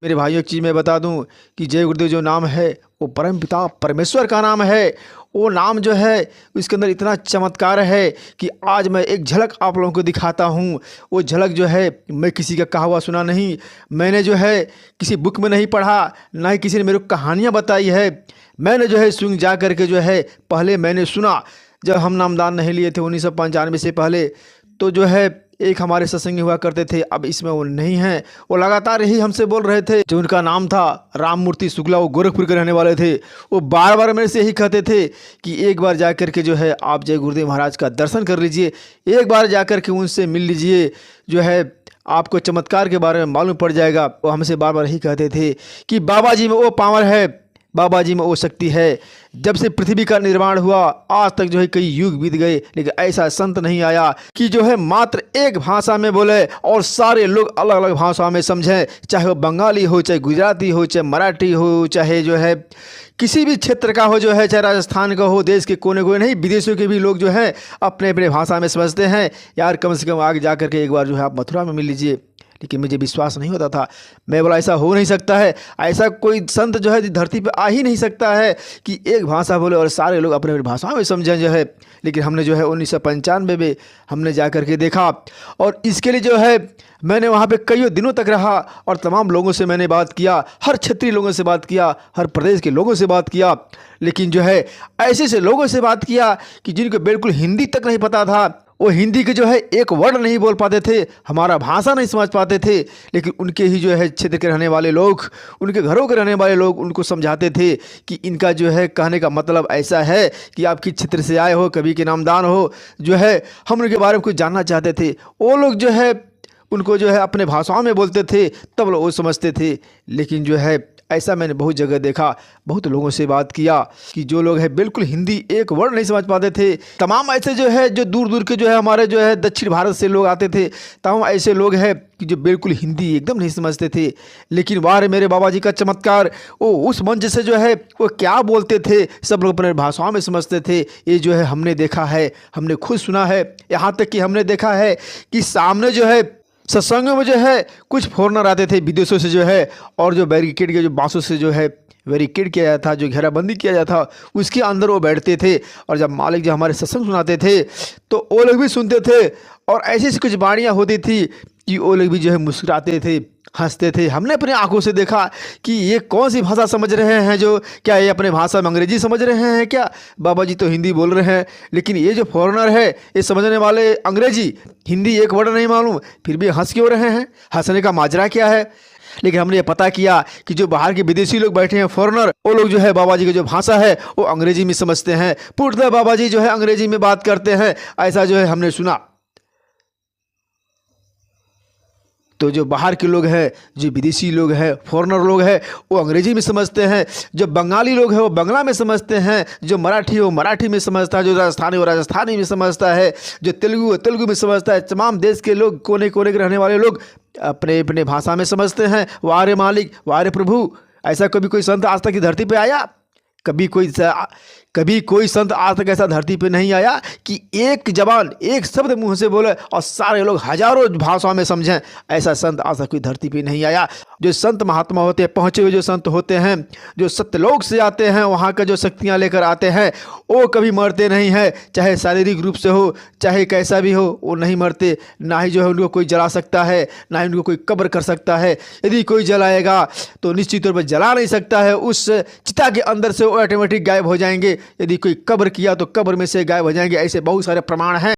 मेरे भाइयों एक चीज़ मैं बता दूं कि जय गुरुदेव जो नाम है वो परम पिता परमेश्वर का नाम है। वो नाम जो है उसके अंदर इतना चमत्कार है कि आज मैं एक झलक आप लोगों को दिखाता हूँ। वो झलक जो है मैं किसी का कहा हुआ सुना नहीं, मैंने जो है किसी बुक में नहीं पढ़ा, ना ही किसी ने मेरे को कहानियाँ बताई है। मैंने जो है स्वयं जा करके जो है पहले मैंने सुना, जब हम नामदान नहीं लिए थे 1995 से पहले, तो जो है एक हमारे सत्संगी हुआ करते थे, अब इसमें वो नहीं हैं। वो लगातार यही हमसे बोल रहे थे। जो उनका नाम था राममूर्ति शुक्ला, वो गोरखपुर के रहने वाले थे। वो बार बार मेरे से यही कहते थे कि एक बार जा कर के जो है आप जय गुरुदेव महाराज का दर्शन कर लीजिए, एक बार जा कर के उनसे मिल लीजिए, जो है आपको चमत्कार के बारे में मालूम पड़ जाएगा। वो हमसे बार बार यही कहते थे कि बाबा जी में वो पावर है, बाबा जी में वो शक्ति है। जब से पृथ्वी का निर्माण हुआ आज तक जो है कई युग बीत गए, लेकिन ऐसा संत नहीं आया कि जो है मात्र एक भाषा में बोले और सारे लोग अलग अलग भाषा में समझें। चाहे वो बंगाली हो, चाहे गुजराती हो, चाहे मराठी हो, चाहे जो है किसी भी क्षेत्र का हो, जो है चाहे राजस्थान का हो, देश के कोने कोने नहीं, विदेशों के भी लोग जो है अपने अपने भाषा में समझते हैं। यार कम से कम आगे जा करके एक बार जो है आप मथुरा में मिल लीजिए। लेकिन मुझे विश्वास नहीं होता था। मैं बोला ऐसा हो नहीं सकता है, ऐसा कोई संत जो है धरती पे आ ही नहीं सकता है कि एक भाषा बोले और सारे लोग अपने अपनी भाषाओं में समझें जो है। लेकिन हमने जो है 1995 में हमने जा कर के देखा, और इसके लिए जो है मैंने वहाँ पे कई दिनों तक रहा और तमाम लोगों से मैंने बात किया, हर क्षेत्रीय लोगों से बात किया, हर प्रदेश के लोगों से बात किया। लेकिन जो है ऐसे से लोगों से बात किया कि जिनको बिल्कुल हिंदी तक नहीं पता था, वो हिंदी के जो है एक वर्ड नहीं बोल पाते थे, हमारा भाषा नहीं समझ पाते थे। लेकिन उनके ही जो है क्षेत्र के रहने वाले लोग, उनके घरों के रहने वाले लोग उनको समझाते थे कि इनका जो है कहने का मतलब ऐसा है कि आप किस क्षेत्र से आए हो, कभी के नामदान हो, जो है हम उनके बारे में कुछ जानना चाहते थे। वो लोग जो है उनको जो है अपने भाषाओं में बोलते थे, तब लोग वो समझते थे। लेकिन जो है ऐसा मैंने बहुत जगह देखा, बहुत लोगों से बात किया कि जो लोग है बिल्कुल हिंदी एक वर्ड नहीं समझ पाते थे। तमाम ऐसे जो है जो दूर दूर के जो है हमारे जो है दक्षिण भारत से लोग आते थे, तमाम ऐसे लोग हैं कि जो बिल्कुल हिंदी एकदम नहीं समझते थे। लेकिन वाह मेरे बाबा जी का चमत्कार, वो उस मंच से जो है वो क्या बोलते थे, सब लोग अपने भाषाओं में समझते थे। ये जो है हमने देखा है, हमने खुद सुना है, यहाँ तक कि हमने देखा है कि सामने जो है सत्संगों में जो है कुछ फॉरनर आते थे विदेशों से जो है, और जो बैरिकेड के जो बांसों से जो है बैरिकेड किया जाता था, जो घेराबंदी किया जाता था, उसके अंदर वो बैठते थे। और जब मालिक जो हमारे सत्संग सुनाते थे तो वो लोग भी सुनते थे, और ऐसी ऐसी कुछ वाणियाँ होती थी कि वो लोग भी जो है मुस्कुराते थे, हंसते थे। हमने अपने आंखों से देखा कि ये कौन सी भाषा समझ रहे हैं, जो क्या ये अपने भाषा में अंग्रेजी समझ रहे हैं क्या? बाबा जी तो हिंदी बोल रहे हैं, लेकिन ये जो फॉरेनर है ये समझने वाले अंग्रेजी, हिंदी एक वर्ड नहीं मालूम, फिर भी हंस क्यों रहे हैं? हंसने का माजरा क्या है? लेकिन हमने ये पता किया कि जो बाहर के विदेशी लोग बैठे हैं फॉरेनर, वो लोग जो है बाबा जी की जो भाषा है वो अंग्रेजी में समझते हैं। पूर्णतः बाबा जी जो है अंग्रेजी में बात करते हैं, ऐसा जो है हमने सुना। तो जो बाहर के लोग हैं, जो विदेशी लोग हैं, फॉरेनर लोग हैं, वो अंग्रेजी में समझते हैं। जो बंगाली लोग हैं वो बंगला में समझते हैं, जो मराठी हो मराठी में समझता है, जो राजस्थानी हो राजस्थानी में समझता है, जो तेलुगु हो तेलुगु में समझता है। तमाम देश के लोग, कोने कोने के रहने वाले लोग अपने अपने भाषा में समझते हैं। वारे मालिक, वारे प्रभु, ऐसा कभी कोई संत आज तक की धरती पर आया? कभी कोई संत आज तक ऐसा धरती पे नहीं आया कि एक जबान एक शब्द मुंह से बोले और सारे लोग हजारों भाषाओं में समझें। ऐसा संत आज तक कोई धरती पे नहीं आया। जो संत महात्मा होते हैं, पहुँचे हुए जो संत होते हैं, जो सत्यलोक से आते हैं, वहाँ का जो शक्तियाँ लेकर आते हैं, वो कभी मरते नहीं हैं। चाहे शारीरिक रूप से हो, चाहे कैसा भी हो, वो नहीं मरते। ना ही जो है उनको कोई जला सकता है, ना ही उनको कोई कब्र कर सकता है। यदि कोई जलाएगा तो निश्चित तौर पर जला नहीं सकता है, उस चिता के अंदर से वो ऑटोमेटिक गायब हो जाएंगे। यदि कोई कब्र किया तो कब्र में से गायब हो जाएंगे। ऐसे बहुत सारे प्रमाण हैं।